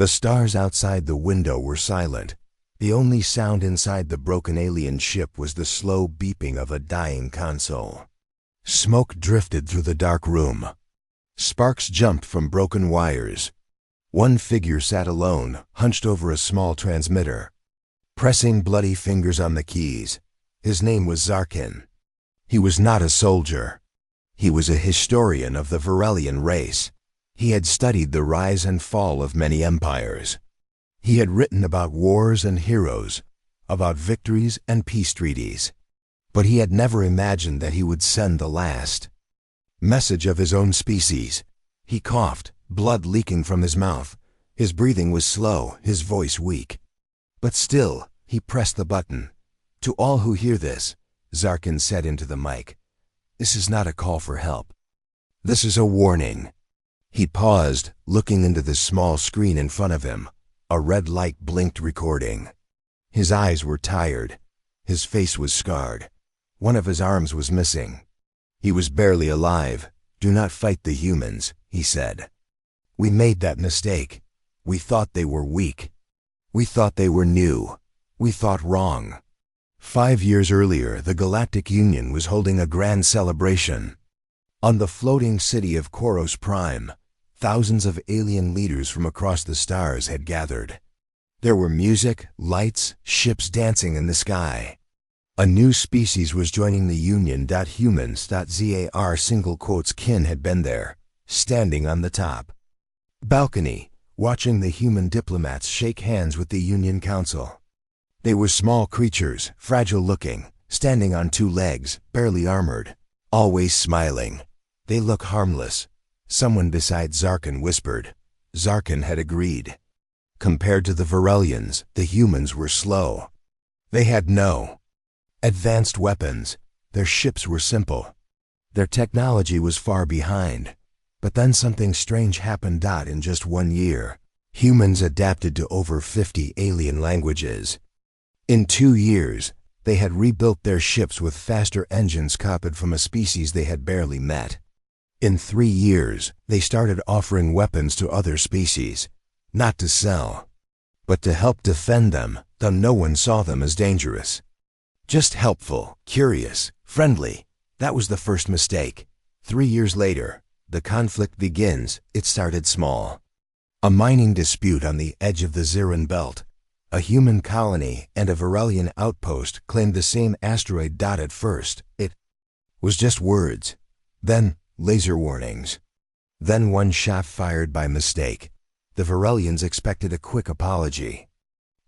The stars outside the window were silent. The only sound inside the broken alien ship was the slow beeping of a dying console. Smoke drifted through the dark room. Sparks jumped from broken wires. One figure sat alone, hunched over a small transmitter, pressing bloody fingers on the keys. His name was Zarkin. He was not a soldier. He was a historian of the Varelian race. He had studied the rise and fall of many empires. He had written about wars and heroes, about victories and peace treaties. But he had never imagined that he would send the last message of his own species. He coughed, blood leaking from his mouth. His breathing was slow, his voice weak. But still, he pressed the button. "To all who hear this," Zarkin said into the mic, "this is not a call for help. This is a warning." He paused, looking into the small screen in front of him. A red light blinked, recording. His eyes were tired. His face was scarred. One of his arms was missing. He was barely alive. "Do not fight the humans," he said. "We made that mistake. We thought they were weak. We thought they were new. We thought wrong." 5 years earlier, the Galactic Union was holding a grand celebration. On the floating city of Koros Prime, thousands of alien leaders from across the stars had gathered. There were music, lights, ships dancing in the sky. A new species was joining the Union. Humans.zar single quotes kin had been there, standing on the top balcony, watching the human diplomats shake hands with the Union Council. They were small creatures, fragile-looking, standing on 2 legs, barely armored, always smiling. "They look harmless," someone beside Zarkin whispered. Zarkin had agreed. Compared to the Varelians, the humans were slow. They had no advanced weapons. Their ships were simple. Their technology was far behind. But then something strange happened. In just 1 year, humans adapted to over 50 alien languages. In 2 years, they had rebuilt their ships with faster engines copied from a species they had barely met. In 3 years, they started offering weapons to other species, not to sell, but to help defend them, though no one saw them as dangerous. Just helpful, curious, friendly. That was the first mistake. 3 years later, the conflict begins. It started small. A mining dispute on the edge of the Zirin Belt. A human colony and a Varelian outpost claimed the same asteroid. At first, it was just words. Then, laser warnings. Then one shot fired by mistake. The Varelians expected a quick apology.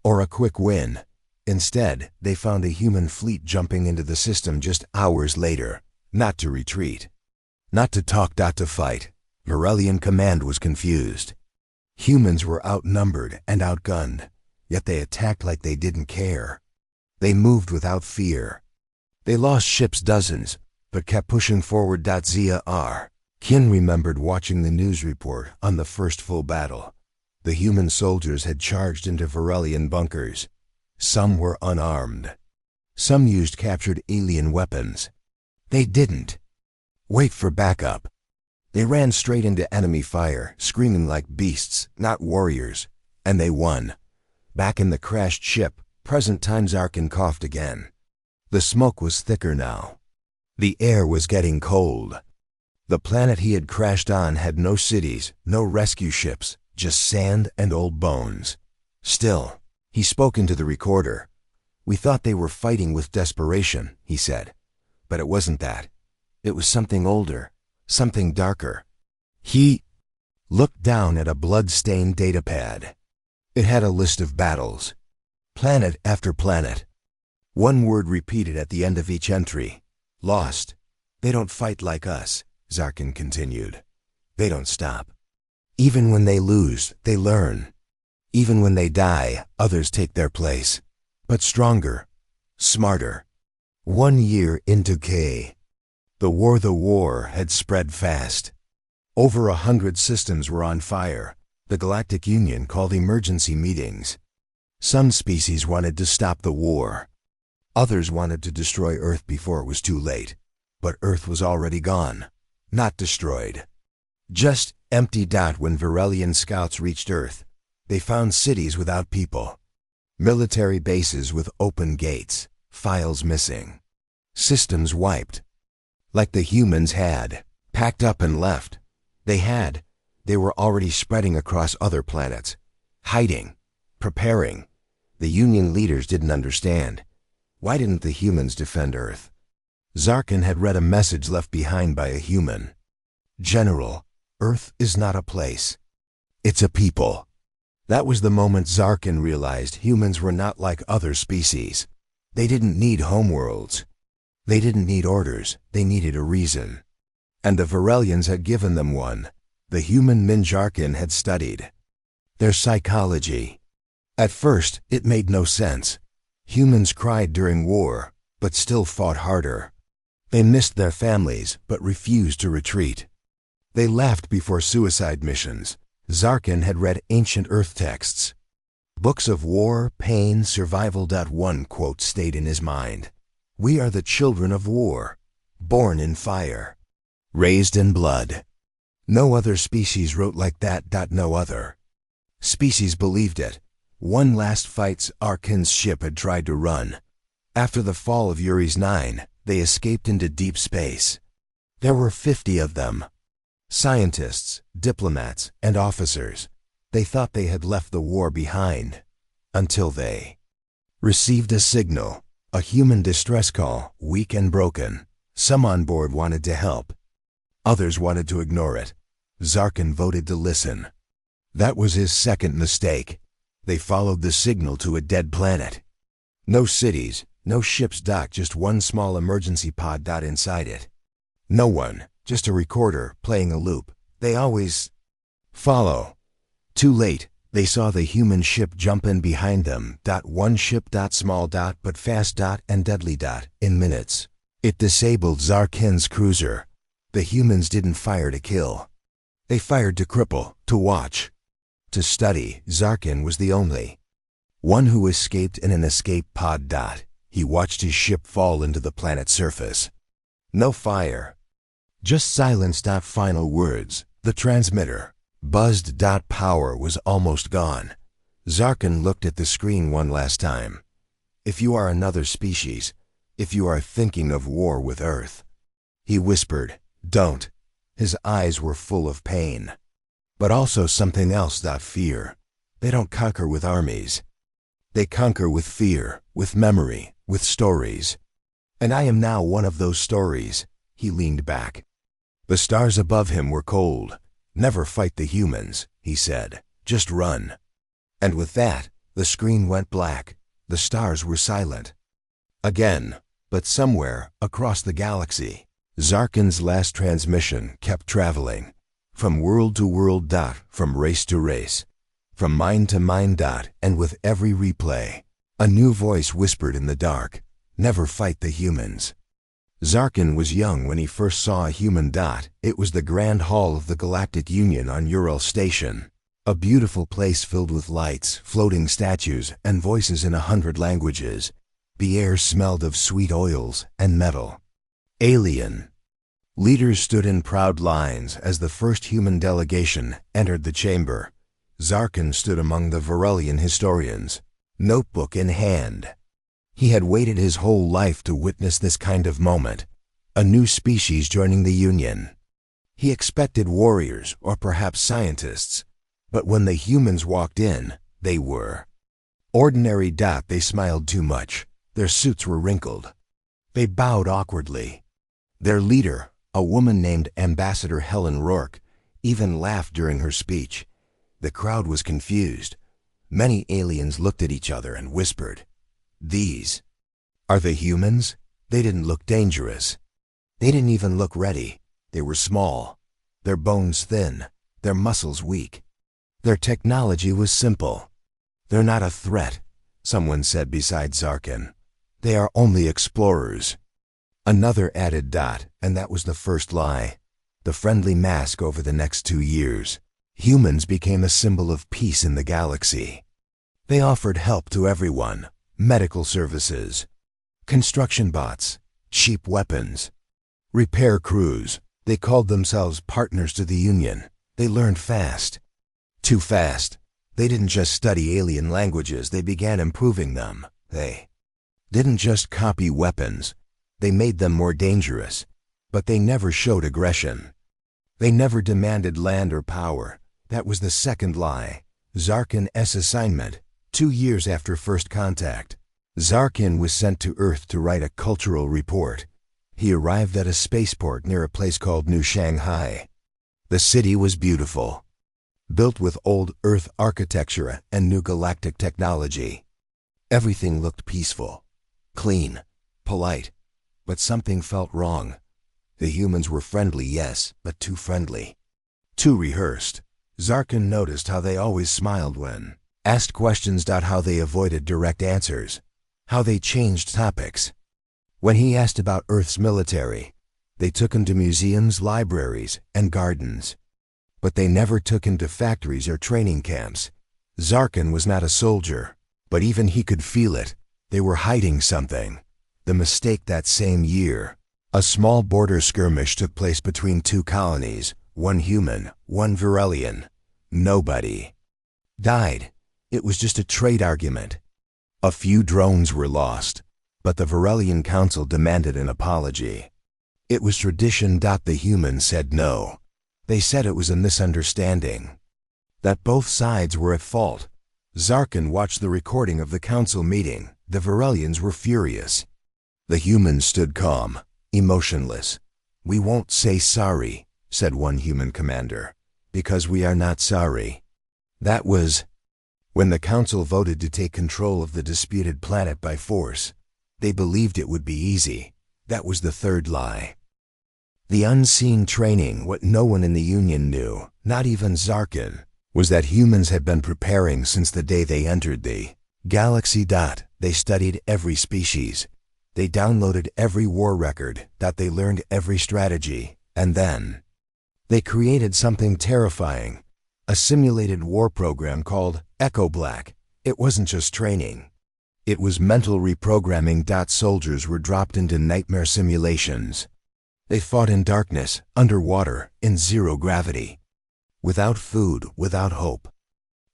Or a quick win. Instead, they found a human fleet jumping into the system just hours later. Not to retreat. Not to talk. To fight. Varelian command was confused. Humans were outnumbered and outgunned. Yet they attacked like they didn't care. They moved without fear. They lost ships dozens, but kept pushing forward. Zar. Kin remembered watching the news report on the first full battle. The human soldiers had charged into Varelian bunkers. Some were unarmed. Some used captured alien weapons. They didn't wait for backup. They ran straight into enemy fire, screaming like beasts, not warriors, and they won. Back in the crashed ship, present time. Zarkin coughed again. The smoke was thicker now. The air was getting cold. The planet he had crashed on had no cities, no rescue ships, just sand and old bones. Still, he spoke into the recorder. "We thought they were fighting with desperation," he said. "But it wasn't that. It was something older, something darker." He looked down at a blood-stained datapad. It had a list of battles. Planet after planet. One word repeated at the end of each entry. "Lost. They don't fight like us," Zarkin continued. "They don't stop. Even when they lose, they learn. Even when they die, others take their place. But stronger. Smarter." 1 year into K. The war had spread fast. Over 100 systems were on fire. The Galactic Union called emergency meetings. Some species wanted to stop the war. Others wanted to destroy Earth before it was too late. But Earth was already gone. Not destroyed. Just empty. When Varelian scouts reached Earth, They found cities without people, military bases with open gates, files missing, systems wiped. Like the humans had packed up and left. They were already spreading across other planets, hiding, preparing. The Union leaders didn't understand. Why didn't the humans defend Earth? Zarkin had read a message left behind by a human. General, Earth is not a place. It's a people. That was the moment Zarkin realized humans were not like other species. They didn't need homeworlds. They didn't need orders. They needed a reason. And the Varelians had given them one. The human Minjarkin had studied their psychology. At first, it made no sense. Humans cried during war, but still fought harder. They missed their families, but refused to retreat. They laughed before suicide missions. Zarkin had read ancient Earth texts. Books of war, pain, survival. One quote stayed in his mind. We are the children of war, born in fire, raised in blood. No other species wrote like that. No other species believed it. One last fight. Arkin's ship had tried to run. After the fall of Uri's 9, they escaped into deep space. There were 50 of them. Scientists, diplomats, and officers. They thought they had left the war behind. Until they received a signal, a human distress call, weak and broken. Some on board wanted to help. Others wanted to ignore it. Zarkin voted to listen. That was his second mistake. They followed the signal to a dead planet. No cities, no ships docked, just one small emergency pod. Inside it. No one, just a recorder playing a loop. They always follow. Too late, they saw the human ship jump in behind them. One ship. Small. But fast. And deadly. In minutes. It disabled Zarkin's cruiser. The humans didn't fire to kill. They fired to cripple, to watch, to study. Zarkin was the only one who escaped in an escape pod. He watched his ship fall into the planet's surface. No fire. Just silence. Final words. The transmitter buzzed. Power was almost gone. Zarkin looked at the screen one last time. If you are another species, if you are thinking of war with Earth, he whispered, don't. His eyes were full of pain. But also something else. Fear. They don't conquer with armies. They conquer with fear, with memory, with stories. And I am now one of those stories. He leaned back. The stars above him were cold. Never fight the humans, he said. Just run. And with that, the screen went black. The stars were silent. Again, but somewhere across the galaxy, Zarkin's last transmission kept traveling. From world to world. From race to race. From mind to mind. And with every replay, a new voice whispered in the dark, never fight the humans. Zarkin was young when he first saw a human. It was the Grand Hall of the Galactic Union on Ural Station. A beautiful place filled with lights, floating statues, and voices in 100 languages. The air smelled of sweet oils and metal. Alien. Leaders stood in proud lines as the first human delegation entered the chamber. Zarkin stood among the Varelian historians, notebook in hand. He had waited his whole life to witness this kind of moment, a new species joining the Union. He expected warriors or perhaps scientists, but when the humans walked in, they were ordinary. They smiled too much. Their suits were wrinkled. They bowed awkwardly. Their leader, a woman named Ambassador Helen Rourke, even laughed during her speech. The crowd was confused. Many aliens looked at each other and whispered, "These are the humans?" They didn't look dangerous. They didn't even look ready. They were small, their bones thin, their muscles weak. Their technology was simple. "They're not a threat," someone said beside Zarkin. "They are only explorers." Another added, and that was the first lie. The friendly mask over the next 2 years. Humans became a symbol of peace in the galaxy. They offered help to everyone, medical services, construction bots, cheap weapons, repair crews. They called themselves partners to the Union. They learned fast. Too fast. They didn't just study alien languages, they began improving them. They didn't just copy weapons, they made them more dangerous. But they never showed aggression. They never demanded land or power. That was the second lie. Zarkin's assignment. 2 years after first contact, Zarkin was sent to Earth to write a cultural report. He arrived at a spaceport near a place called New Shanghai. The city was beautiful, built with old Earth architecture and new galactic technology. Everything looked peaceful, clean, polite, but something felt wrong. The humans were friendly, yes, but too friendly. Too rehearsed. Zarkin noticed how they always smiled when asked questions. How they avoided direct answers. How they changed topics. When he asked about Earth's military, they took him to museums, libraries, and gardens. But they never took him to factories or training camps. Zarkin was not a soldier, but even he could feel it. They were hiding something. The mistake that same year. A small border skirmish took place between two colonies, one human, one Virelian. Nobody died. It was just a trade argument. A few drones were lost, but the Virelian Council demanded an apology. It was tradition. The humans said no. They said it was a misunderstanding, that both sides were at fault. Zarkin watched the recording of the council meeting. The Virelians were furious. The humans stood calm, emotionless. "We won't say sorry," said one human commander, "because we are not sorry." That was when the council voted to take control of the disputed planet by force. They believed it would be easy. That was the third lie. The unseen training, what no one in the Union knew, not even Zarkin, was that humans had been preparing since the day they entered the galaxy. They studied every species. They downloaded every war record. They learned every strategy. And then they created something terrifying, a simulated war program called Echo Black. It wasn't just training. It was mental reprogramming. Soldiers were dropped into nightmare simulations. They fought in darkness, underwater, in zero gravity, without food, without hope.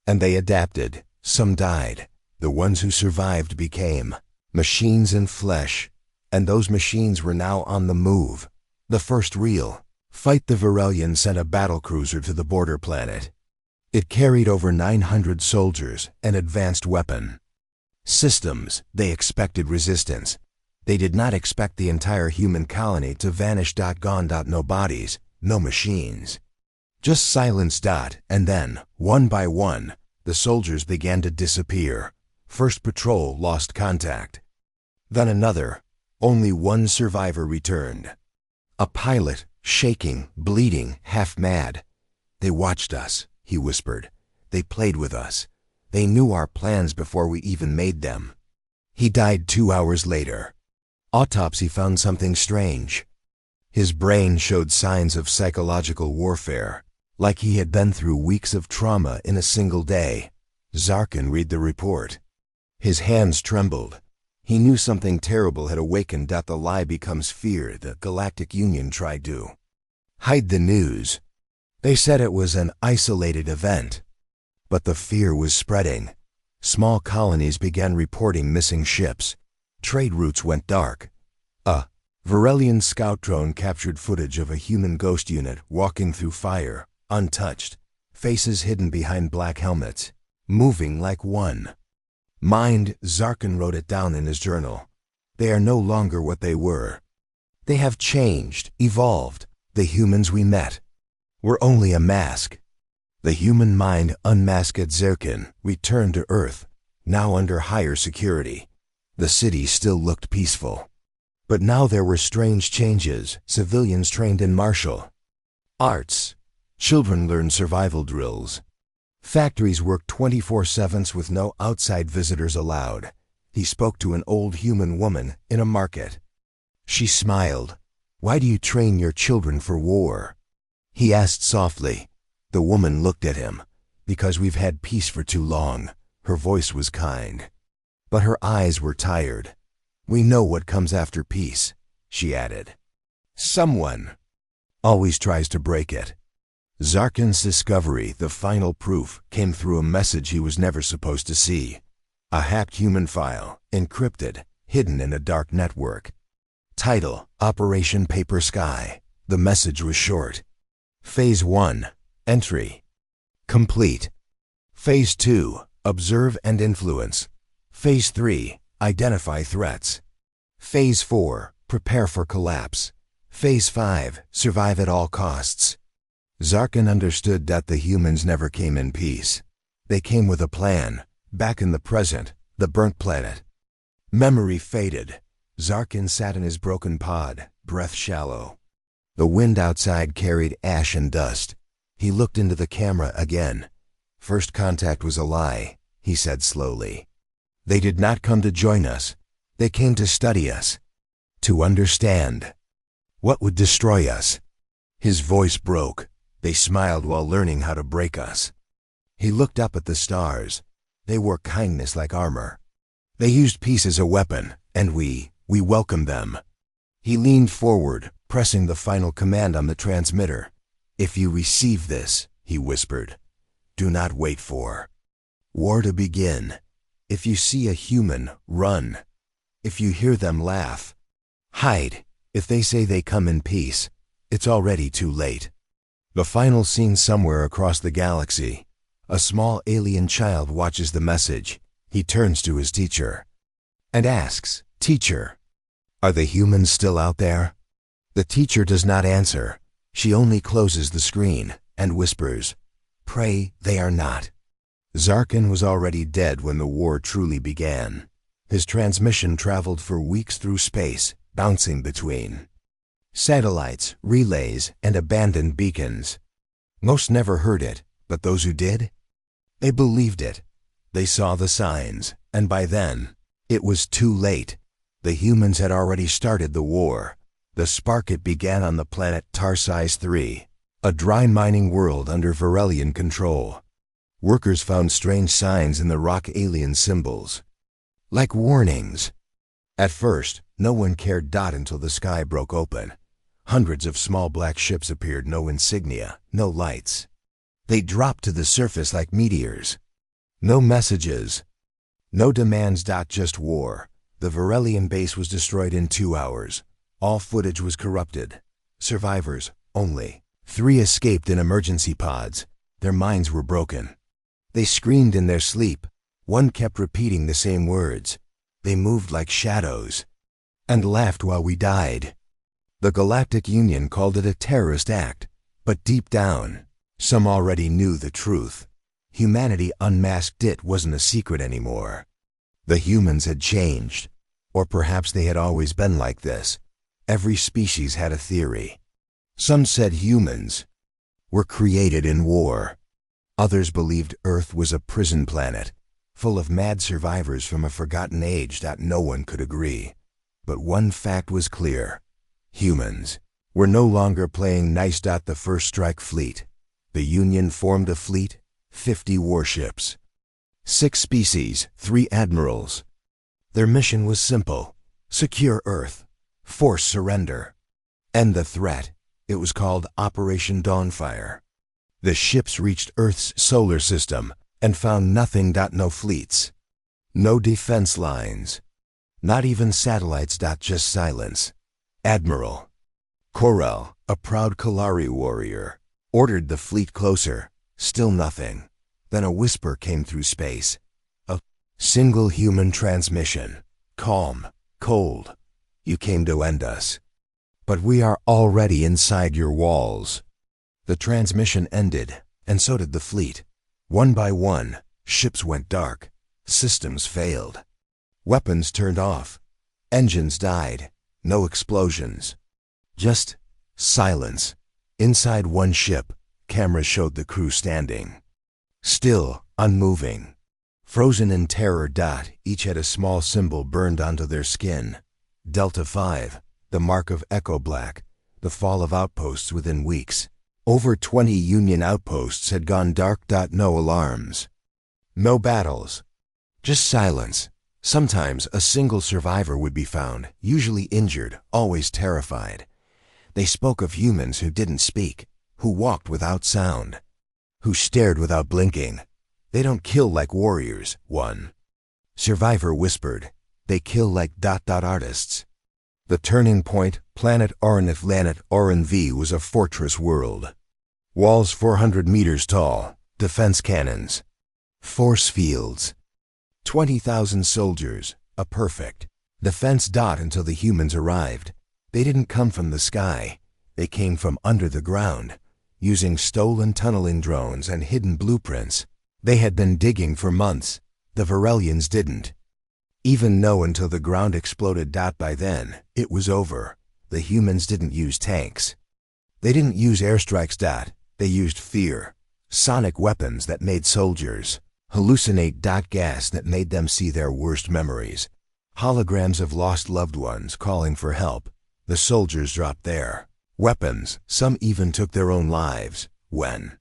And they adapted. Some died. The ones who survived became machines in flesh. And those machines were now on the move. The first real fight. The Virelians sent a battlecruiser to the border planet. It carried over 900 soldiers and advanced weapon systems. They expected resistance. They did not expect the entire human colony to vanish. Gone. No bodies, no machines. Just silence. And then, one by one, the soldiers began to disappear. First patrol lost contact. Then another. Only one survivor returned. A pilot, shaking, bleeding, half mad. "They watched us," he whispered. "They played with us. They knew our plans before we even made them." He died 2 hours later. Autopsy found something strange. His brain showed signs of psychological warfare, like he had been through weeks of trauma in a single day. Zarkin read the report. His hands trembled. He knew something terrible had awakened. The lie becomes fear. The Galactic Union tried to hide the news. They said it was an isolated event. But the fear was spreading. Small colonies began reporting missing ships. Trade routes went dark. A Virelian scout drone captured footage of a human ghost unit walking through fire, untouched, faces hidden behind black helmets, moving like one. Mind. Zarkin wrote it down in his journal. They are no longer what they were. They have changed, evolved. The humans we met were only a mask. The human mind unmasked. Zarkin returned to Earth, now under higher security. The city still looked peaceful. But now there were strange changes. Civilians trained in martial arts. Children learned survival drills. Factories worked 24/7 with no outside visitors allowed. He spoke to an old human woman in a market. She smiled. "Why do you train your children for war?" He asked softly. The woman looked at him. "Because we've had peace for too long." Her voice was kind, but her eyes were tired. "We know what comes after peace," she added. "Someone always tries to break it." Zarkin's discovery, the final proof, came through a message he was never supposed to see. A hacked human file, encrypted, hidden in a dark network. Title: Operation Paper Sky. The message was short. Phase 1. Entry. Complete. Phase 2. Observe and influence. Phase 3. Identify threats. Phase 4. Prepare for collapse. Phase 5. Survive at all costs. Zarkin understood that the humans never came in peace. They came with a plan. Back in the present, the burnt planet. Memory faded. Zarkin sat in his broken pod, breath shallow. The wind outside carried ash and dust. He looked into the camera again. First contact was a lie, he said slowly. They did not come to join us. They came to study us. To understand. What would destroy us? His voice broke. They smiled while learning how to break us. He looked up at the stars. They wore kindness like armor. They used peace as a weapon, and we welcomed them. He leaned forward, pressing the final command on the transmitter. If you receive this, he whispered, do not wait for war to begin. If you see a human, run. If you hear them laugh, hide. If they say they come in peace, it's already too late. The final scene somewhere across the galaxy. A small alien child watches the message. He turns to his teacher and asks, Teacher, are the humans still out there? The teacher does not answer. She only closes the screen and whispers, Pray they are not. Zarkin was already dead when the war truly began. His transmission traveled for weeks through space, bouncing between satellites, relays, and abandoned beacons. Most never heard it, but those who did, they believed it. They saw the signs, and by then, it was too late. The humans had already started the war. The spark it began on the planet Tarsis 3, a dry mining world under Varelian control. Workers found strange signs in the rock alien symbols, like warnings. At first, no one cared until the sky broke open. Hundreds of small black ships appeared, no insignia, no lights. They dropped to the surface like meteors. No messages, no demands. Just war. The Varelian base was destroyed in 2 hours. All footage was corrupted. Survivors, only 3 escaped in emergency pods. Their minds were broken. They screamed in their sleep. One kept repeating the same words. They moved like shadows and laughed while we died. The Galactic Union called it a terrorist act, but deep down, some already knew the truth. Humanity unmasked. It wasn't a secret anymore. The humans had changed, or perhaps they had always been like this. Every species had a theory. Some said humans were created in war. Others believed Earth was a prison planet, full of mad survivors from a forgotten age. No one could agree. But one fact was clear. Humans were no longer playing nice. The first strike fleet. The Union formed a fleet, 50 warships. 6 species, 3 admirals. Their mission was simple: secure Earth, force surrender, end the threat. It was called Operation Dawnfire. The ships reached Earth's solar system and found nothing. No fleets, no defense lines, not even satellites. Just silence. Admiral Corel, a proud Kalari warrior, ordered the fleet closer. Still nothing. Then a whisper came through space. A single human transmission. Calm, cold. You came to end us. But we are already inside your walls. The transmission ended, and so did the fleet. One by one, ships went dark. Systems failed. Weapons turned off. Engines died. No explosions. Just silence. Inside one ship, cameras showed the crew standing. Still, unmoving. Frozen in terror. Each had a small symbol burned onto their skin. Delta 5, the mark of Echo Black, the fall of outposts within weeks. Over 20 Union outposts had gone dark. No alarms. No battles. Just silence. Sometimes a single survivor would be found, usually injured, always terrified. They spoke of humans who didn't speak, who walked without sound, who stared without blinking. They don't kill like warriors, one survivor whispered. They kill like artists. The turning point, planet Oran was a fortress world. Walls 400 meters tall, defense cannons, force fields, 20,000 soldiers, a perfect defense until the humans arrived. They didn't come from the sky. They came from under the ground, using stolen tunneling drones and hidden blueprints. They had been digging for months. The Varelians didn't even know until the ground exploded. By then, it was over. The humans didn't use tanks. They didn't use airstrikes. They used fear. Sonic weapons that made soldiers hallucinate. Gas that made them see their worst memories. Holograms of lost loved ones calling for help. The soldiers dropped their weapons. Some even took their own lives. When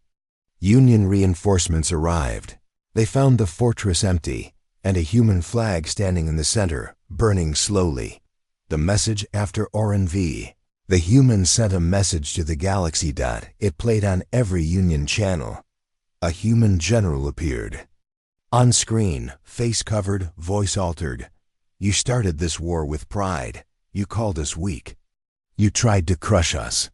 Union reinforcements arrived, they found the fortress empty and a human flag standing in the center, burning slowly. The message after Oran V. The humans sent a message to the galaxy. It played on every Union channel. A human general appeared on screen, face covered, voice altered. You started this war with pride. You called us weak. You tried to crush us.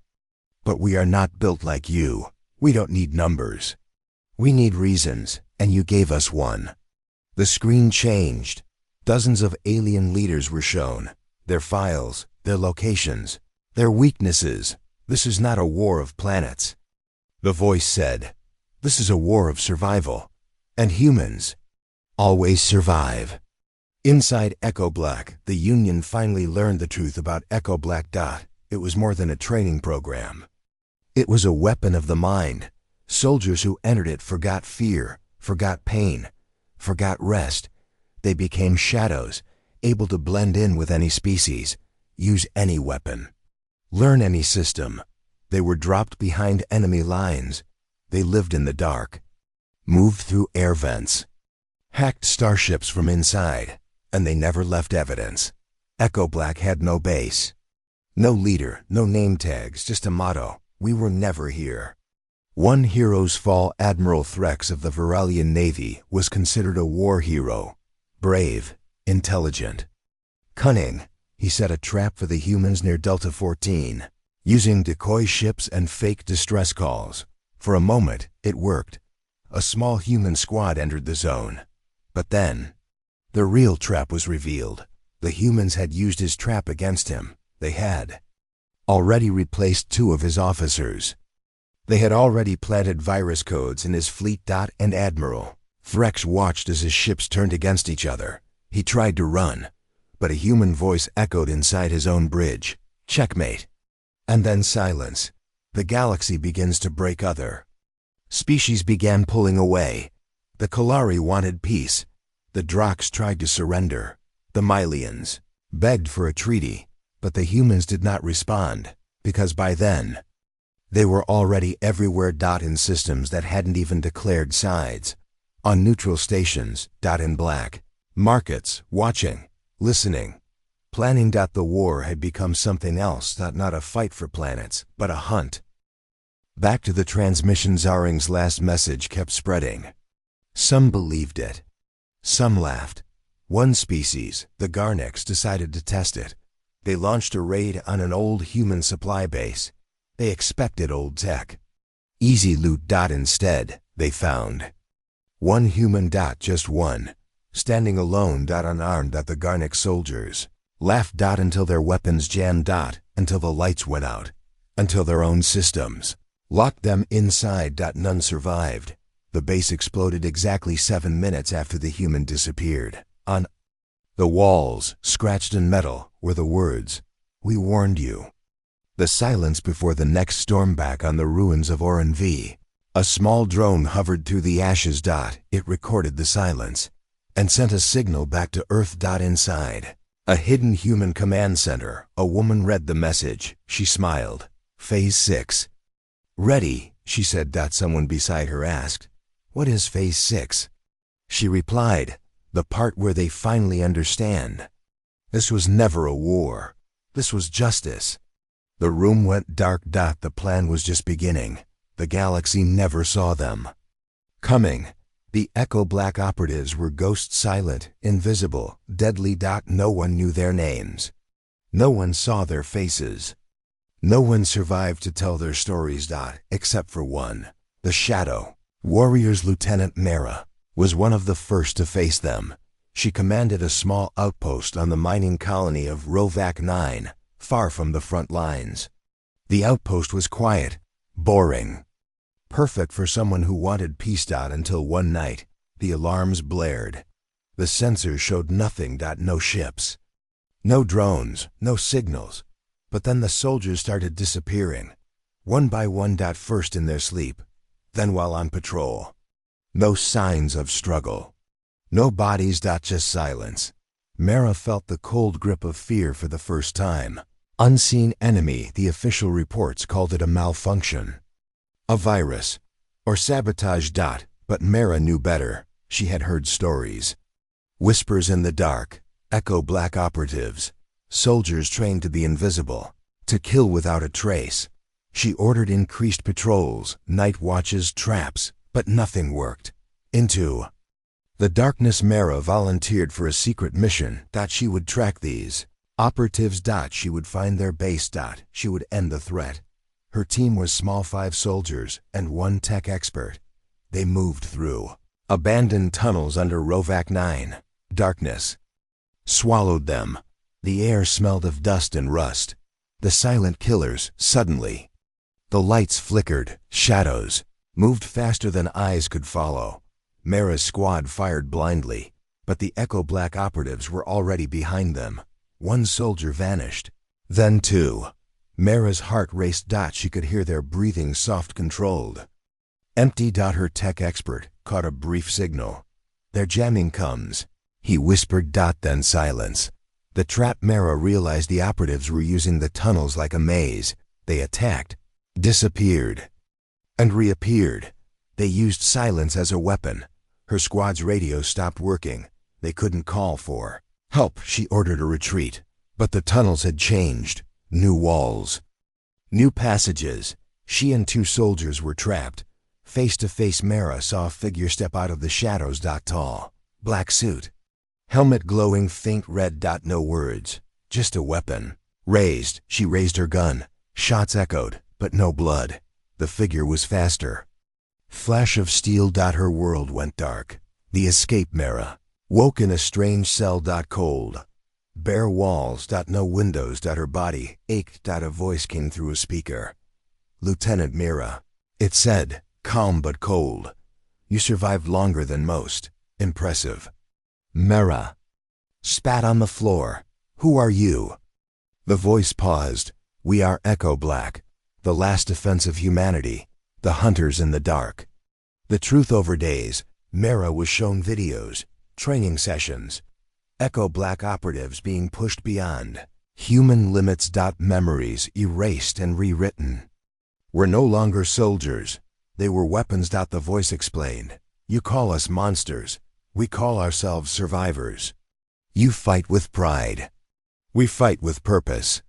But we are not built like you. We don't need numbers. We need reasons, and you gave us one. The screen changed. Dozens of alien leaders were shown. Their files, their locations, their weaknesses. This is not a war of planets. The voice said, this is a war of survival. And humans always survive. Inside Echo Black, the Union finally learned the truth about Echo Black. It was more than a training program. It was a weapon of the mind. Soldiers who entered it forgot fear, forgot pain, forgot rest. They became shadows, able to blend in with any species, use any weapon, learn any system. They were dropped behind enemy lines. They lived in the dark, moved through air vents, hacked starships from inside, and they never left evidence. Echo Black had no base, no leader, no name tags, just a motto. We were never here. One hero's fall, Admiral Threx of the Varelian Navy, was considered a war hero. Brave, intelligent, cunning. He set a trap for the humans near Delta 14, using decoy ships and fake distress calls. For a moment, it worked. A small human squad entered the zone. But then, the real trap was revealed. The humans had used his trap against him. They had already replaced 2 of his officers. They had already planted virus codes in his fleet. And Admiral Threx watched as his ships turned against each other. He tried to run, but a human voice echoed inside his own bridge. Checkmate. And then silence. The galaxy begins to break. Other species began pulling away. The Kalari wanted peace. The Drox tried to surrender. The Mylians begged for a treaty. But the humans did not respond, because by then, they were already everywhere. In systems that hadn't even declared sides. On neutral stations. In black. Markets, watching, listening, planning. The war had become something else. Not a fight for planets, but a hunt. Back to the transmission. Zaring's last message kept spreading. Some believed it. Some laughed. One species, the Garnix, decided to test it. They launched a raid on an old human supply base. They expected old tech. Easy loot. Instead, they found one human. Just one. Standing alone. Unarmed. The Garnix soldiers laughed. Until their weapons jammed. Until the lights went out. Until their own systems locked them inside. None survived. The base exploded exactly 7 minutes after the human disappeared. On the walls, scratched in metal, were the words, "We warned you." The silence before the next storm. Back on the ruins of Oran V. A small drone hovered through the ashes. It recorded the silence and sent a signal back to Earth. Inside a hidden human command center, a woman read the message. She smiled. Phase 6. Ready, she said. Someone beside her asked, "What is Phase 6? She replied, "The part where they finally understand. This was never a war. This was justice." The room went dark. The plan was just beginning. The galaxy never saw them coming. The Echo Black operatives were ghost silent, invisible, deadly. No one knew their names. No one saw their faces. No one survived to tell their stories. Except for one. The Shadow Warriors. Lieutenant Mara was one of the first to face them. She commanded a small outpost on the mining colony of Rovac 9, far from the front lines. The outpost was quiet, boring. Perfect for someone who wanted peace. Until one night, the alarms blared. The sensors showed nothing. No ships. No drones, no signals. But then the soldiers started disappearing. One by one. First in their sleep, then while on patrol. No signs of struggle. No bodies. Just silence. Mara felt the cold grip of fear for the first time. Unseen enemy. The official reports called it a malfunction. A virus. Or sabotage. But Mara knew better. She had heard stories. Whispers in the dark. Echo Black operatives. Soldiers trained to be invisible. To kill without a trace. She ordered increased patrols, night watches, traps. But nothing worked. Into the darkness, Mara volunteered for a secret mission. She would track these operatives. She would find their base. She would end the threat. Her team was small, 5 soldiers and 1 tech expert. They moved through abandoned tunnels under Rovac 9. Darkness swallowed them. The air smelled of dust and rust. The silent killers. Suddenly, the lights flickered. Shadows moved faster than eyes could follow. Mara's squad fired blindly, but the Echo Black operatives were already behind them. 1 soldier vanished. Then 2. Mara's heart raced. She could hear their breathing, soft, controlled. Empty. Her tech expert caught a brief signal. Their jamming comes. He whispered. Then silence. The trap. Mara realized the operatives were using the tunnels like a maze. They attacked, disappeared, and reappeared. They used silence as a weapon. Her squad's radio stopped working. They couldn't call for help. She ordered a retreat. But the tunnels had changed. New walls. New passages. She and 2 soldiers were trapped. Face to face, Mara saw a figure step out of the shadows. Tall. Black suit. Helmet glowing faint red. No words. Just a weapon. Raised. She raised her gun. Shots echoed, but no blood. The figure was faster. Flash of steel. Her world went dark. The escape. Mara woke in a strange cell. Cold. Bare walls. No windows. Her body ached. A voice came through a speaker. Lieutenant Mara. It said, calm but cold. You survived longer than most. Impressive. Mara spat on the floor. Who are you? The voice paused. We are Echo Black, the last defense of humanity, the hunters in the dark. The truth over days. Mara was shown videos, training sessions. Echo Black operatives being pushed beyond human limits. Memories erased and rewritten. We're no longer soldiers. They were weapons. The voice explained. You call us monsters. We call ourselves survivors. You fight with pride. We fight with purpose.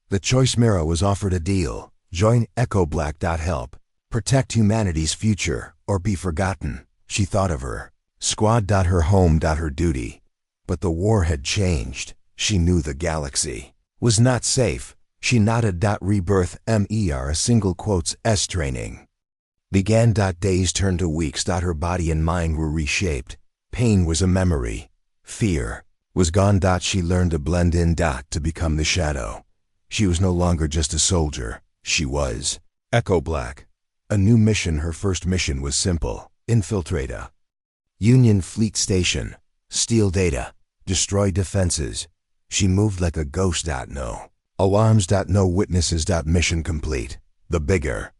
The choice. Mara was offered a deal. Join Echo Black. Help protect humanity's future or be forgotten. She thought of her squad. Her home. Her duty. But the war had changed. She knew the galaxy was not safe. She nodded. Rebirth. MER a single quotes S training began. Days turned to weeks. Her body and mind were reshaped. Pain was a memory. Fear was gone. She learned to blend in. To become the Shadow. She was no longer just a soldier. She was Echo Black. A new mission. Her first mission was simple. Infiltrate a Union fleet station. Steal data. Destroy defenses. She moved like a ghost. No alarms. No witnesses. Mission complete. The bigger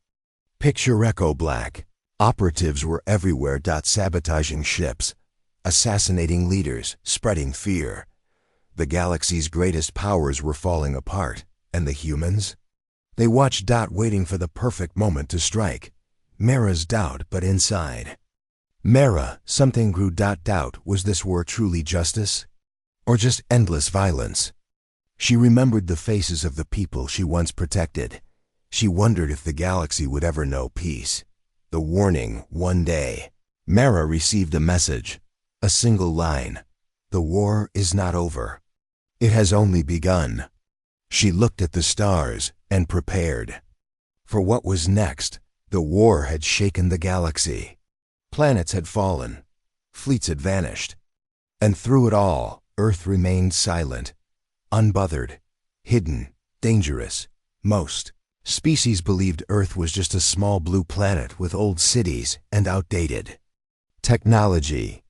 picture. Echo Black. Operatives were everywhere. Sabotaging ships. Assassinating leaders. Spreading fear. The galaxy's greatest powers were falling apart. And the humans? They watched. Waiting for the perfect moment to strike. Mara's doubt. But inside Mara, something grew. Doubt. Was this war truly justice? Or just endless violence? She remembered the faces of the people she once protected. She wondered if the galaxy would ever know peace. The warning, one day. Mara received a message. A single line. The war is not over. It has only begun. She looked at the stars and prepared. For what was next, the war had shaken the galaxy. Planets had fallen. Fleets had vanished. And through it all, Earth remained silent, unbothered, hidden, dangerous. Most species believed Earth was just a small blue planet with old cities and outdated technology.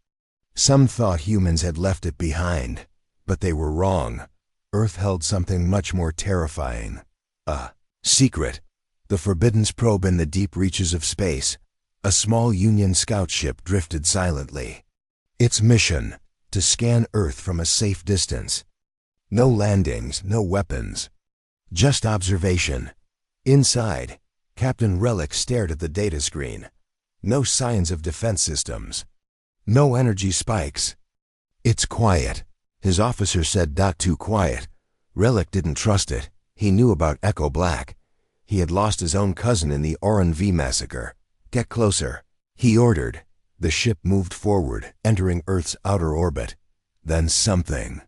Some thought humans had left it behind, but they were wrong. Earth held something much more terrifying. A secret. The Forbidden's probe in the deep reaches of space. A small Union scout ship drifted silently. Its mission, to scan Earth from a safe distance. No landings, no weapons. Just observation. Inside, Captain Relic stared at the data screen. No signs of defense systems. No energy spikes. It's quiet, his officer said. Too quiet. Relic didn't trust it. He knew about Echo Black. He had lost his own cousin in the Oran V massacre. Get closer, he ordered. The ship moved forward, entering Earth's outer orbit. Then something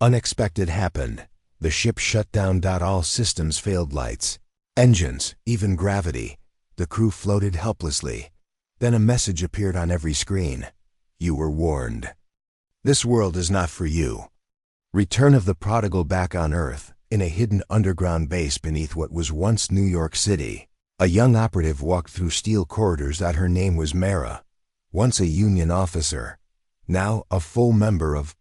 unexpected happened. The ship shut down. All systems failed, lights, engines, even gravity. The crew floated helplessly. Then a message appeared on every screen. You were warned. This world is not for you. Return of the prodigal back on Earth, in a hidden underground base beneath what was once New York City. A young operative walked through steel corridors. Her name was Mara. Once a Union officer, now a full member of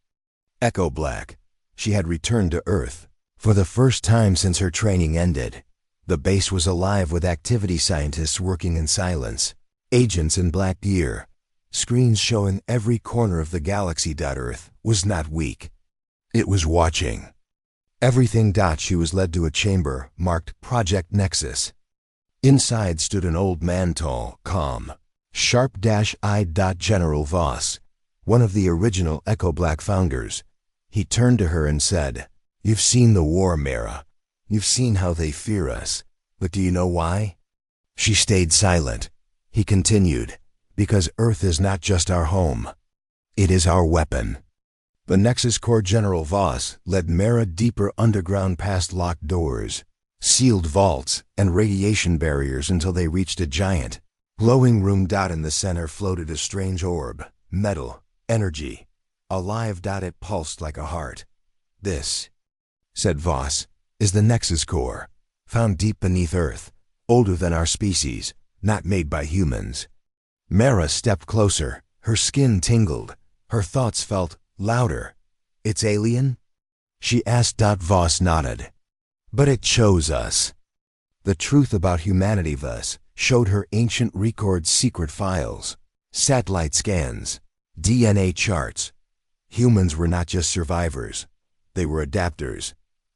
Echo Black. She had returned to Earth. For the first time since her training ended, the base was alive with activity, scientists working in silence, agents in black gear, screens showing every corner of the galaxy. Earth was not weak. It was watching everything. She was led to a chamber marked Project Nexus. Inside stood an old man, tall, calm, sharp-eyed. General Voss, one of the original Echo Black founders. He turned to her and said, "You've seen the war, Mara. You've seen how they fear us. But do you know why?" She stayed silent. He continued, "Because Earth is not just our home. It is our weapon." The Nexus Core. General Voss led Mara deeper underground past locked doors, sealed vaults, and radiation barriers until they reached a giant, glowing room. In the center floated a strange orb, metal, energy, alive. It pulsed like a heart. "This," said Voss, "is the Nexus Core, found deep beneath Earth, older than our species, not made by humans." Mara stepped closer. Her skin tingled. Her thoughts felt louder. "It's alien?" she asked. Voss nodded. "But it chose us." The truth about humanity. Voss showed her ancient records, secret files, satellite scans, DNA charts. Humans were not just survivors. They were adapters.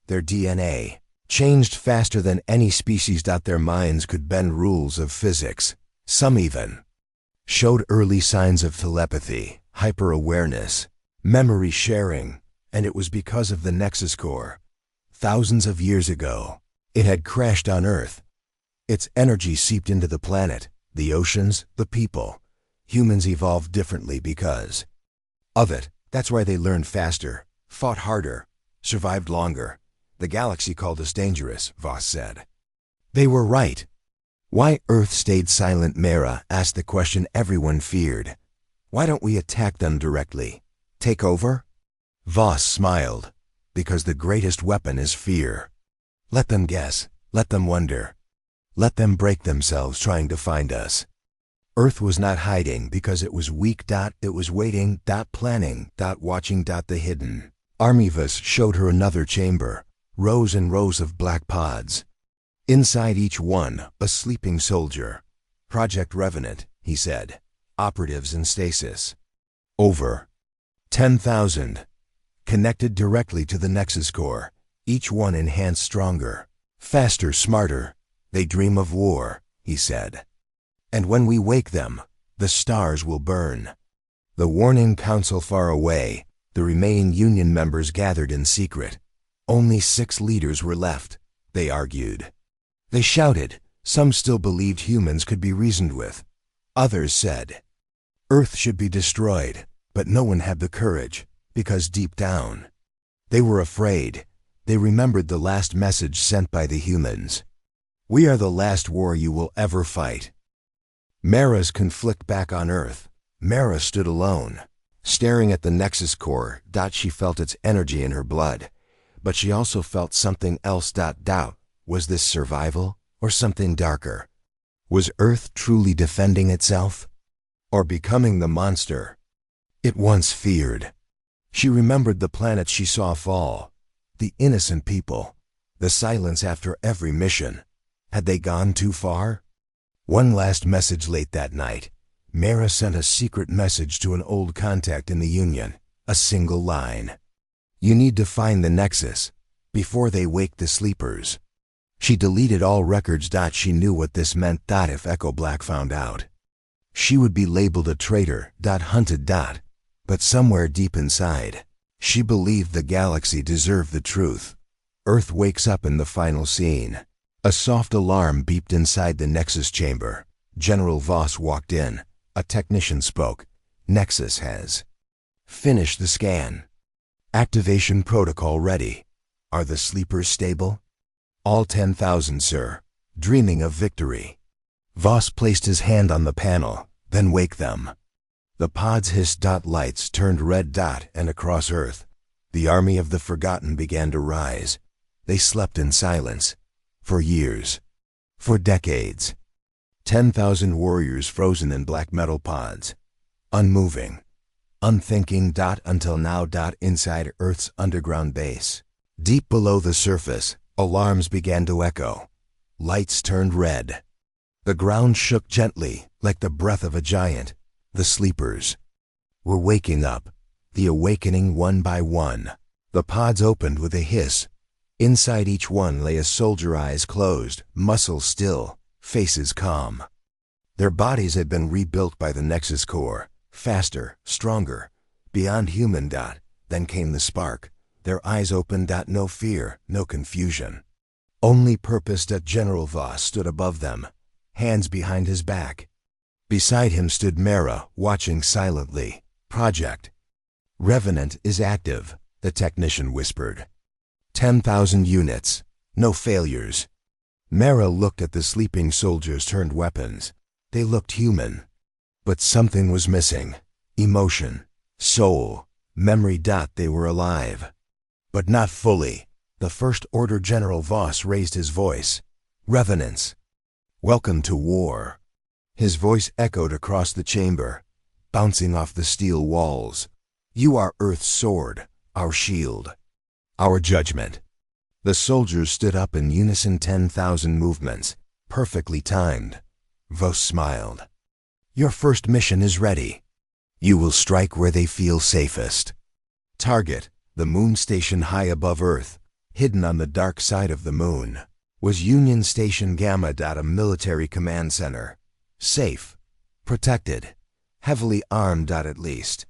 Their DNA changed faster than any species. Their minds could bend rules of physics. Some even showed early signs of telepathy, hyper-awareness, memory sharing, and it was because of the Nexus Core. Thousands of years ago, it had crashed on Earth. Its energy seeped into the planet, the oceans, the people. Humans evolved differently because of it. That's why they learned faster, fought harder, survived longer. The galaxy called us dangerous, Voss said. They were right. Why Earth stayed silent? Mara asked the question everyone feared. Why don't we attack them directly? Take over? Voss smiled. Because the greatest weapon is fear. Let them guess. Let them wonder. Let them break themselves trying to find us. Earth was not hiding because it was weak. It was waiting. Planning. Watching. The hidden Armivus showed her another chamber. Rows and rows of black pods. Inside each one, a sleeping soldier. Project Revenant, he said. Operatives in stasis. Over 10,000. Connected directly to the Nexus Core. Each one enhanced stronger. Faster, smarter. They dream of war, he said. And when we wake them, the stars will burn. The Warning Council far away, the remaining Union members gathered in secret. Only 6 leaders were left, they argued. They shouted. Some still believed humans could be reasoned with. Others said, Earth should be destroyed, but no one had the courage, because deep down, they were afraid. They remembered the last message sent by the humans. We are the last war you will ever fight. Mara's conflict back on Earth. Mara stood alone, staring at the Nexus core. She felt its energy in her blood, but she also felt something else. Doubt. Was this survival or something darker? Was Earth truly defending itself, or becoming the monster it once feared? She remembered the planets she saw fall, the innocent people, the silence after every mission. Had they gone too far? One last message late that night. Mara sent a secret message to an old contact in the Union, a single line. You need to find the Nexus before they wake the sleepers. She deleted all records. She knew what this meant. If Echo Black found out, she would be labeled a traitor. Hunted. But somewhere deep inside, she believed the galaxy deserved the truth. Earth wakes up in the final scene. A soft alarm beeped inside the Nexus chamber. General Voss walked in. A technician spoke. Nexus has finished the scan. Activation protocol ready. Are the sleepers stable? All 10,000, sir. Dreaming of victory. Voss placed his hand on the panel. Then wake them. The pods hissed. Lights turned red. And across Earth, the army of the forgotten began to rise. They slept in silence. For years. For decades. 10,000 warriors frozen in black metal pods. Unmoving. Unthinking. Until now. Inside Earth's underground base. Deep below the surface, alarms began to echo. Lights turned red. The ground shook gently, like the breath of a giant. The sleepers were waking up. The awakening one by one. The pods opened with a hiss. Inside each one lay a soldier, eyes closed, muscles still, faces calm. Their bodies had been rebuilt by the Nexus core, faster, stronger, beyond human. Then came the spark. Their eyes opened. No fear, no confusion. Only purpose. General Voss stood above them, hands behind his back. Beside him stood Mara, watching silently. Project Revenant is active, the technician whispered. 10,000 units. No failures. Mara looked at the sleeping soldiers turned weapons. They looked human. But something was missing. Emotion. Soul. Memory. They were alive. But not fully. The First Order. General Voss raised his voice. Revenants. Welcome to war. His voice echoed across the chamber, bouncing off the steel walls. You are Earth's sword, our shield, our judgment. The soldiers stood up in unison. 10,000 movements, perfectly timed. Voss smiled. Your first mission is ready. You will strike where they feel safest. Target, the moon station high above Earth, hidden on the dark side of the moon, was Union Station Gamma. A military command center. Safe, protected, heavily armed. At least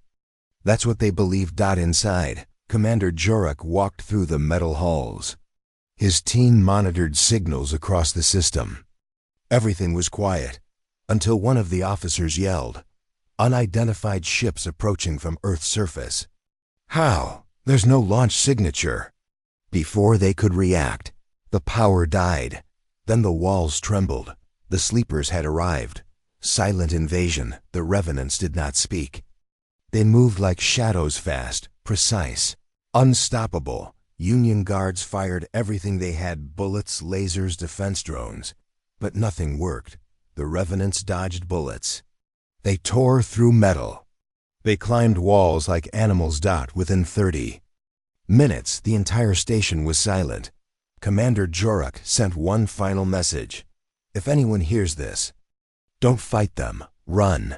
that's what they believed. Inside, Commander Jorak walked through the metal halls. His team monitored signals across the system. Everything was quiet, until one of the officers yelled, unidentified ships approaching from Earth's surface. How? There's no launch signature. Before they could react, the power died. Then the walls trembled. The sleepers had arrived. Silent invasion. The revenants did not speak. They moved like shadows, fast, precise, unstoppable. Union guards fired everything they had, bullets, lasers, defense drones. But nothing worked. The revenants dodged bullets. They tore through metal. They climbed walls like animals. Within 30 minutes, the entire station was silent. Commander Jorak sent one final message. If anyone hears this, don't fight them, run.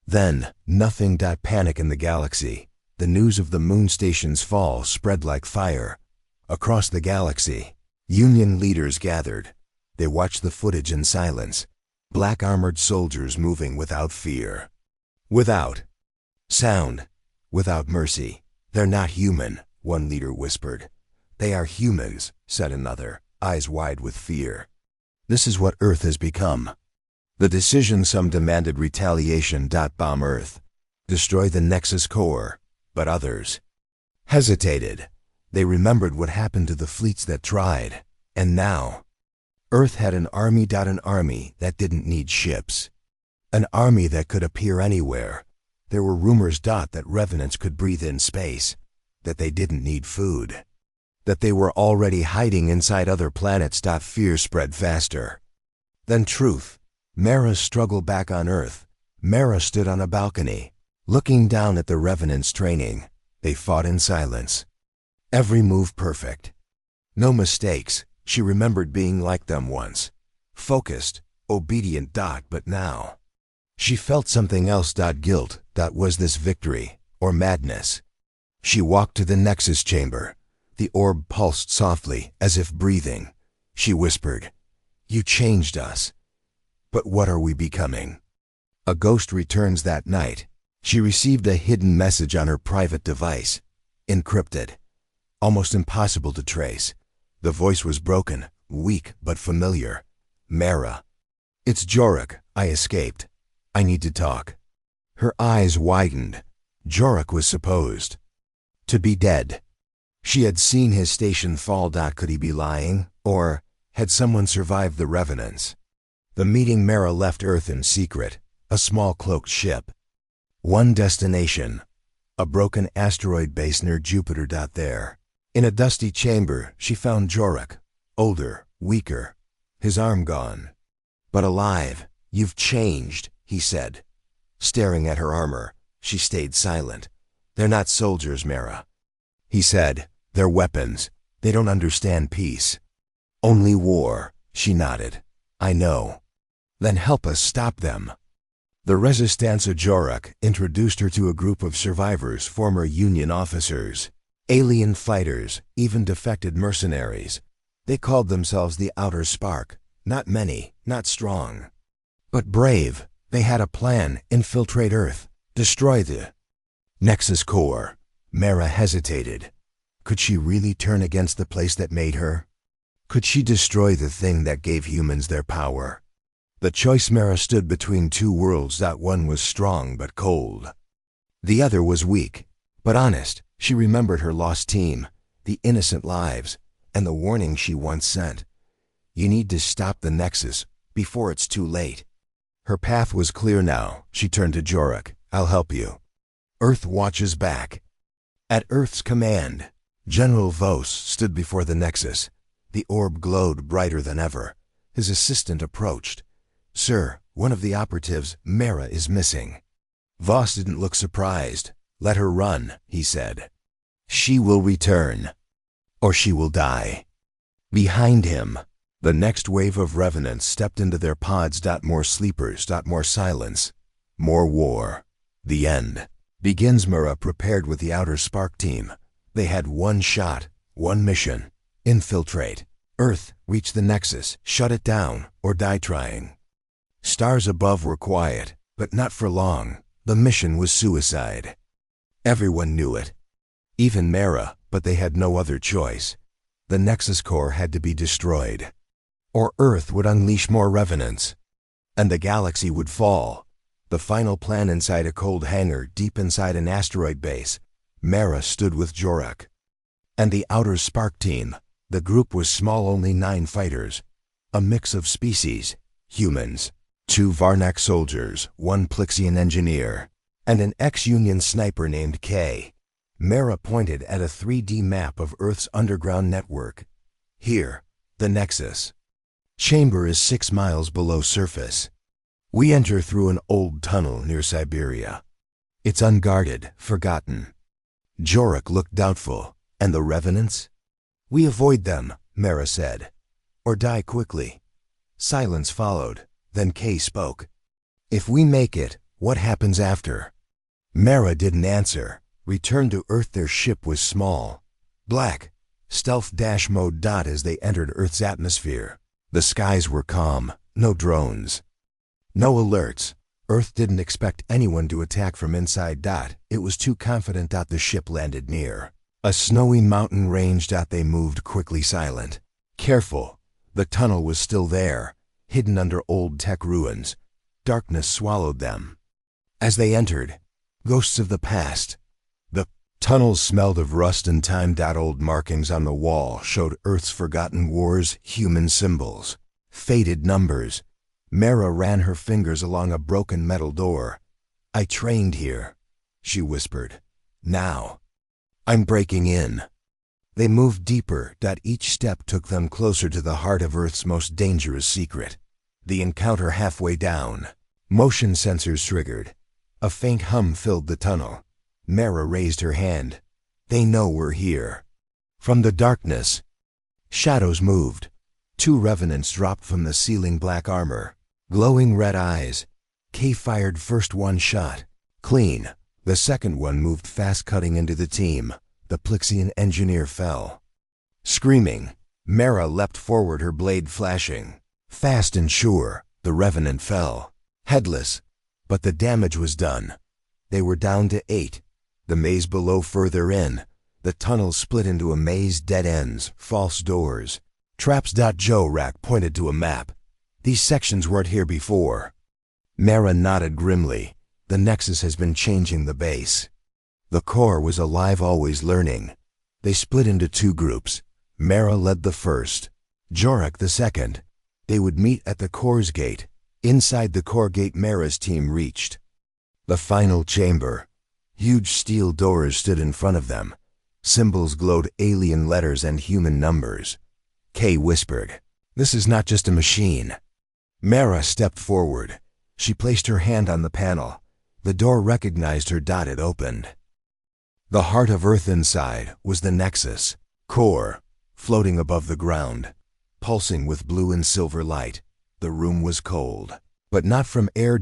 Then, nothing. Panic in the galaxy. The news of the moon station's fall spread like fire. Across the galaxy, Union leaders gathered. They watched the footage in silence. Black armored soldiers moving without fear. Without sound. Without mercy. They're not human, one leader whispered. They are humans, said another, eyes wide with fear. This is what Earth has become. The decision some demanded retaliation. Bomb Earth. Destroy the Nexus core. But others hesitated. They remembered what happened to the fleets that tried. And now, Earth had an army. An army that didn't need ships. An army that could appear anywhere. There were rumors. That revenants could breathe in space. That they didn't need food. That they were already hiding inside other planets. Fear spread faster than truth. Mara struggled back on Earth. Mara stood on a balcony, looking down at the revenants training. They fought in silence. Every move perfect. No mistakes. She remembered being like them once. Focused, obedient. But now, she felt something else. Guilt. Was this victory or madness? She walked to the Nexus chamber. The orb pulsed softly, as if breathing. She whispered, "You changed us. But what are we becoming?" A ghost returns that night. She received a hidden message on her private device. Encrypted. Almost impossible to trace. The voice was broken, weak but familiar. "Mara. It's Jorok. I escaped. I need to talk." Her eyes widened. Jorok was supposed to be dead. She had seen his station fall. Could he be lying? Or had someone survived the revenants? The meeting. Mara left Earth in secret. A small cloaked ship. One destination. A broken asteroid base near Jupiter. There, in a dusty chamber, she found Jorok. Older, weaker. His arm gone. But alive. "You've changed," he said. Staring at her armor, she stayed silent. "They're not soldiers, Mara," he said. "They're weapons. They don't understand peace. Only war." She nodded. "I know." "Then help us stop them." The Resistance of Jorok introduced her to a group of survivors, former Union officers, alien fighters, even defected mercenaries. They called themselves the Outer Spark. Not many, not strong, but brave. They had a plan: infiltrate Earth, destroy the Nexus core. Mara hesitated. Could she really turn against the place that made her? Could she destroy the thing that gave humans their power? The choice. Mara stood between two worlds. One was strong but cold. The other was weak but honest. She remembered her lost team, the innocent lives, and the warning she once sent. You need to stop the Nexus before it's too late. Her path was clear now. She turned to Jorok. "I'll help you." Earth watches back. At Earth's command, General Vos stood before the Nexus. The orb glowed brighter than ever. His assistant approached. "Sir, one of the operatives, Mara, is missing." Vos didn't look surprised. "Let her run," he said. "She will return, or she will die." Behind him, the next wave of revenants stepped into their pods. More sleepers. More silence. More war. The end begins. Mara prepared with the Outer Spark team. They had one shot, one mission: infiltrate Earth, reach the Nexus, shut it down, or die trying. Stars above were quiet, but not for long. The mission was suicide. Everyone knew it. Even Mara, but they had no other choice. The Nexus core had to be destroyed, or Earth would unleash more revenants, and the galaxy would fall. The final plan inside a cold hangar deep inside an asteroid base. Mara stood with Jorok and the Outer Spark team. The group was small, only 9 fighters, a mix of species: humans, 2 Varnak soldiers, 1 Plixian engineer, and an ex-Union sniper named K. Mara pointed at a 3D map of Earth's underground network. "Here, the Nexus chamber is 6 miles below surface. We enter through an old tunnel near Siberia. It's unguarded, forgotten." Jorok looked doubtful. "And the revenants?" "We avoid them," Mara said, "or die quickly." Silence followed. Then Kay spoke. "If we make it, what happens after?" Mara didn't answer. Return to Earth. Their ship was small, black, stealth dash mode. As they entered Earth's atmosphere, the skies were calm. No drones, no alerts. Earth didn't expect anyone to attack from inside. It was too confident. The ship landed near a snowy mountain range. They moved quickly, silent, careful. The tunnel was still there, hidden under old tech ruins. Darkness swallowed them. As they entered, ghosts of the past. The tunnels smelled of rust and time. Old markings on the wall showed Earth's forgotten wars, human symbols, faded numbers. Mara ran her fingers along a broken metal door. "I trained here," she whispered. "Now, I'm breaking in." They moved deeper. Each step took them closer to the heart of Earth's most dangerous secret. The encounter halfway down. Motion sensors triggered. A faint hum filled the tunnel. Mara raised her hand. "They know we're here." From the darkness, shadows moved. 2 revenants dropped from the ceiling, black armor, glowing red eyes. Kay fired first one shot. Clean. The second one moved fast, cutting into the team. The Plixian engineer fell. Screaming, Mara leapt forward, her blade flashing. Fast and sure, the revenant fell. Headless. But the damage was done. They were down to 8. The maze below further in. The tunnel split into a maze, dead ends, false doors. Traps. Joe Rack pointed to a map. "These sections weren't here before." Mara nodded grimly. "The Nexus has been changing the base." The core was alive, always learning. They split into 2 groups. Mara led the first, Jorak the second. They would meet at the core's gate. Inside the core gate, Mara's team reached the final chamber. Huge steel doors stood in front of them. Symbols glowed, alien letters and human numbers. Kay whispered, "This is not just a machine." Mara stepped forward. She placed her hand on the panel. The door recognized her. It opened. The heart of Earth inside was the Nexus core, floating above the ground, pulsing with blue and silver light. The room was cold, but not from air.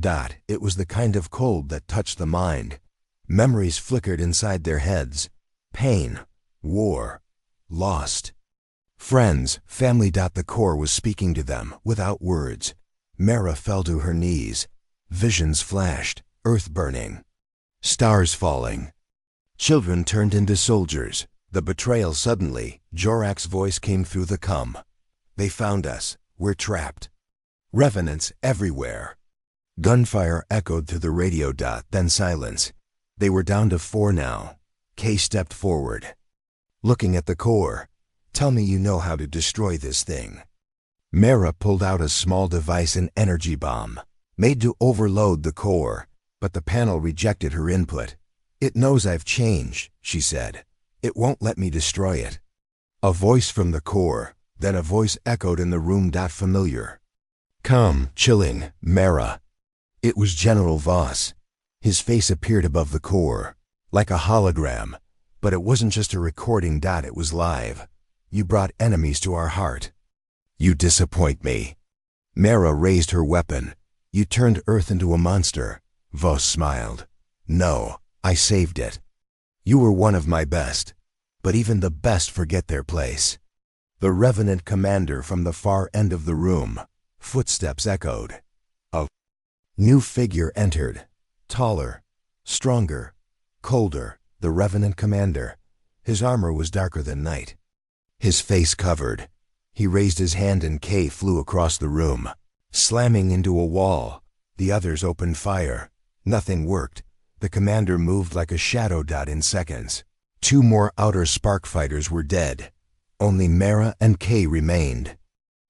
It was the kind of cold that touched the mind. Memories flickered inside their heads. Pain, war, lost. Friends, family. The core was speaking to them without words. Mara fell to her knees. Visions flashed, Earth burning, stars falling. Children turned into soldiers. The betrayal. Suddenly, Jorak's voice came through the cum. "They found us. We're trapped." Revenants everywhere. Gunfire echoed through the radio. Then silence. They were down to 4 now. Kay stepped forward. "Looking at the core, tell me you know how to destroy this thing." Mara pulled out a small device, an energy bomb, made to overload the core, but the panel rejected her input. "It knows I've changed," she said. "It won't let me destroy it." A voice from the core, then a voice echoed in the room. Familiar. "Come, chilling, Mara." It was General Voss. His face appeared above the core, like a hologram, but it wasn't just a recording. It was live. "You brought enemies to our heart. You disappoint me." Mara raised her weapon. "You turned Earth into a monster." Voss smiled. "No, I saved it. You were one of my best, but even the best forget their place." The Revenant commander from the far end of the room. Footsteps echoed. A new figure entered. Taller, stronger, colder. The Revenant commander. His armor was darker than night. His face covered. He raised his hand and Kay flew across the room, slamming into a wall. The others opened fire. Nothing worked. The commander moved like a shadow. In seconds, 2 more outer spark fighters were dead. Only Mara and Kay remained.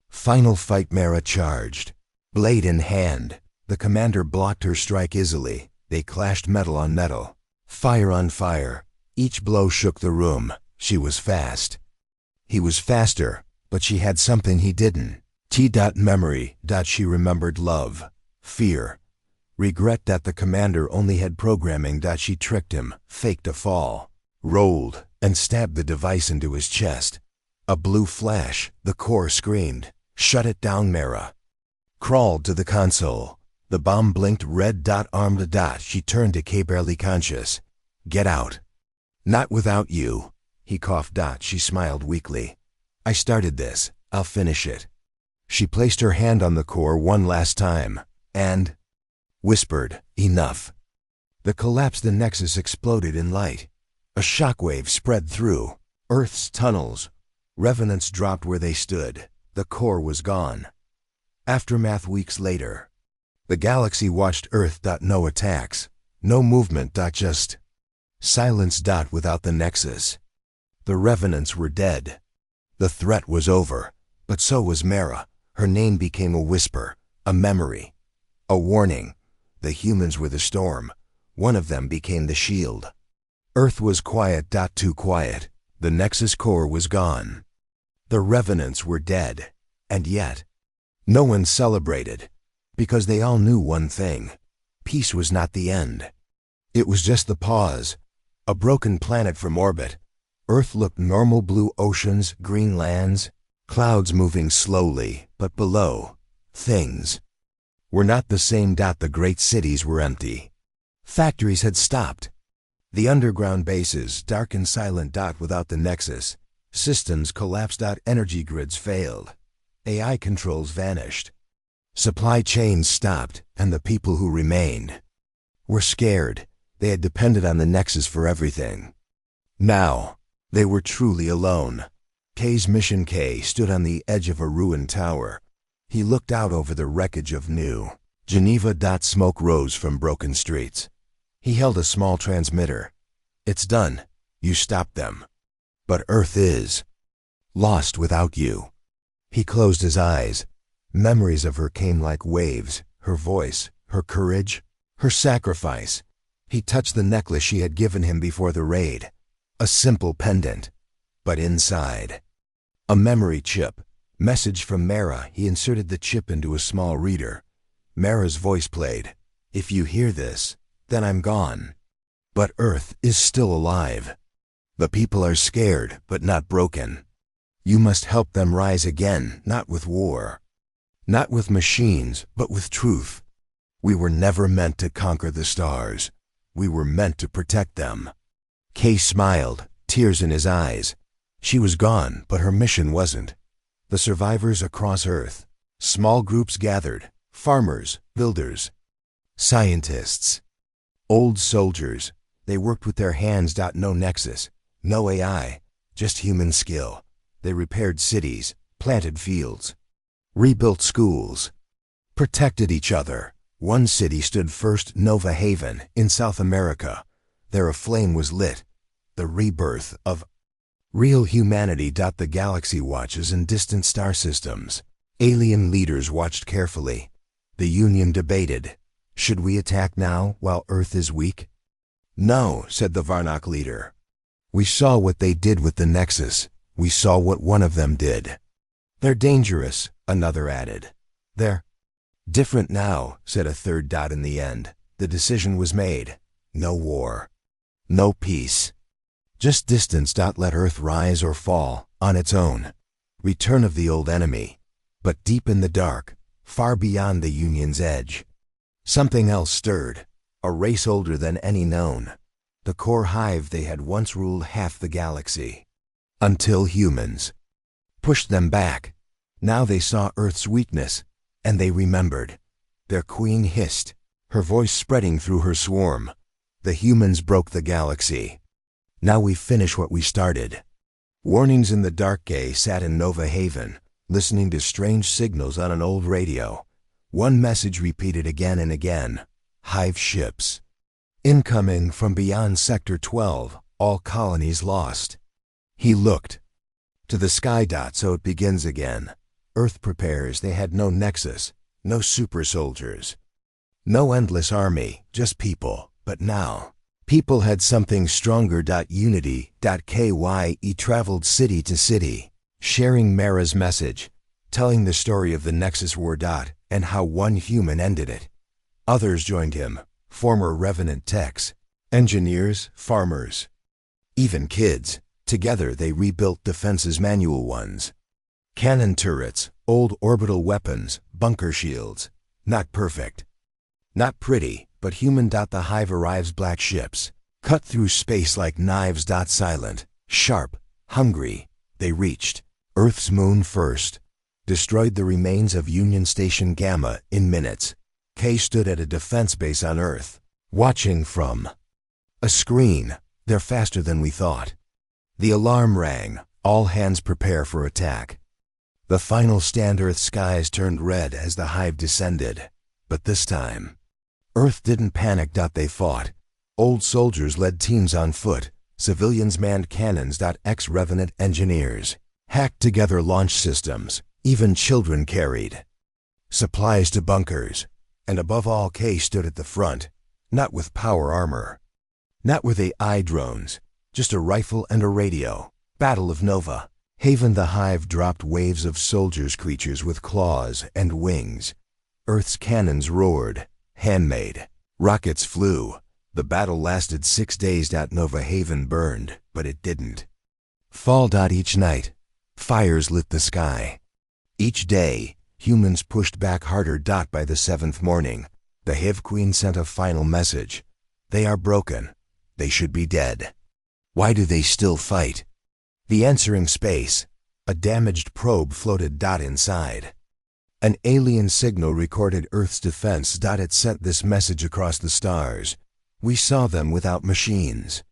Final fight. Mara charged, blade in hand. The commander blocked her strike easily. They clashed, metal on metal, fire on fire. Each blow shook the room. She was fast. He was faster, but she had something he didn't. Memory. She remembered love, fear, regret. The commander only had programming. She tricked him, faked a fall, rolled, and stabbed the device into his chest. A blue flash. The core screamed. "Shut it down." Mara crawled to the console. The bomb blinked red. Armed. She turned to Kay, barely conscious. "Get out." "Not without you." He coughed. She smiled weakly. "I started this. I'll finish it." She placed her hand on the core one last time, and whispered, "Enough." The collapse. The Nexus exploded in light. A shockwave spread through Earth's tunnels. Revenants dropped where they stood. The core was gone. Aftermath weeks later. The galaxy watched Earth. No attacks. No movement. Just silence. Without the Nexus. The Revenants were dead. The threat was over, but so was Mara. Her name became a whisper, a memory, a warning. The humans were the storm. One of them became the shield. Earth was quiet. Too quiet. The Nexus core was gone. The Revenants were dead. And yet, no one celebrated, because they all knew one thing. Peace was not the end. It was just the pause. A broken planet from orbit. Earth looked normal: blue oceans, green lands, clouds moving slowly, but below, things were not the same. The great cities were empty. Factories had stopped. The underground bases, dark and silent. Without the Nexus, systems collapsed. Energy grids failed. AI controls vanished. Supply chains stopped, and the people who remained were scared. They had depended on the Nexus for everything. Now, they were truly alone. K's mission. K stood on the edge of a ruined tower. He looked out over the wreckage of New Geneva. Smoke rose from broken streets. He held a small transmitter. It's done. You stopped them. But Earth is lost without you. He closed his eyes. Memories of her came like waves, her voice, her courage, her sacrifice. He touched the necklace she had given him before the raid. A simple pendant. But inside, a memory chip. Message from Mara. He inserted the chip into a small reader. Mara's voice played. If you hear this, then I'm gone. But Earth is still alive. The people are scared, but not broken. You must help them rise again, not with war. Not with machines, but with truth. We were never meant to conquer the stars. We were meant to protect them. Kay smiled, tears in his eyes. She was gone, but her mission wasn't. The survivors across Earth. Small groups gathered. Farmers, builders, scientists, old soldiers. They worked with their hands. No Nexus, no AI, just human skill. They repaired cities, planted fields, rebuilt schools, protected each other. One city stood first, Nova Haven, in South America. There a flame was lit, the rebirth of real humanity. The galaxy watches in distant star systems. Alien leaders watched carefully. The Union debated. Should we attack now while Earth is weak? No, said the Varnock leader. We saw what they did with the Nexus. We saw what one of them did. They're dangerous, another added. They're different now, said a third. In the end, the decision was made. No war. No peace. Just distance. Let Earth rise or fall, on its own. Return of the old enemy. But deep in the dark, far beyond the Union's edge, something else stirred. A race older than any known. The core hive. They had once ruled half the galaxy. Until humans pushed them back. Now they saw Earth's weakness, and they remembered. Their queen hissed, her voice spreading through her swarm. The humans broke the galaxy. Now we finish what we started. Warnings in the dark. Gay sat in Nova Haven, listening to strange signals on an old radio. One message repeated again and again. Hive ships. Incoming from beyond Sector 12, all colonies lost. He looked to the sky. So it begins again. Earth prepares. They had no Nexus, no super soldiers, no endless army, just people. But now, people had something stronger. Unity. KYE traveled city to city, sharing Mara's message, telling the story of the Nexus War. And how one human ended it. Others joined him, former Revenant techs, engineers, farmers, even kids. Together they rebuilt defenses, manual ones. Cannon turrets, old orbital weapons, bunker shields. Not perfect. Not pretty, but human. The hive arrives. Black ships, cut through space like knives. Silent, sharp, hungry. They reached Earth's moon first. Destroyed the remains of Union Station Gamma in minutes. K stood at a defense base on Earth, watching from a screen. They're faster than we thought. The alarm rang. All hands prepare for attack. The final stand Earth skies turned red as the hive descended. But this time, Earth didn't panic. They fought. Old soldiers led teams on foot. Civilians manned cannons. Ex-Revenant engineers hacked together launch systems. Even children carried supplies to bunkers. And above all, K stood at the front, not with power armor, not with AI drones, just a rifle and a radio. Battle of Nova Haven. The hive dropped waves of soldiers, creatures with claws and wings. Earth's cannons roared. Handmade rockets flew. The battle lasted 6 days. Nova Haven burned, but it didn't fall. Each night, fires lit the sky. Each day, humans pushed back harder. By the 7th morning, the Hive Queen sent a final message. They are broken. They should be dead. Why do they still fight? The answering space. A damaged probe floated. Inside, an alien signal recorded Earth's defense. It sent this message across the stars. We saw them without machines,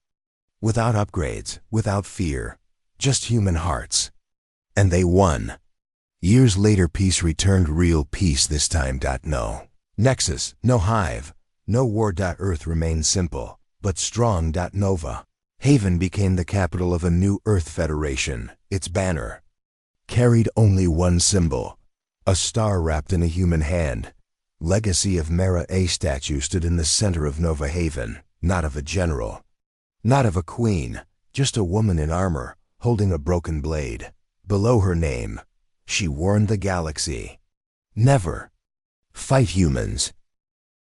without upgrades, without fear, just human hearts. And they won. Years later, peace returned. Real peace this time. No Nexus, no hive, no war. Earth remained simple, but strong. Nova Haven became the capital of a new Earth Federation. Its banner carried only one symbol, a star wrapped in a human hand. Legacy of Mara. A statue stood in the center of Nova Haven, not of a general, not of a queen, just a woman in armor, holding a broken blade. Below her name, she warned the galaxy, never fight humans.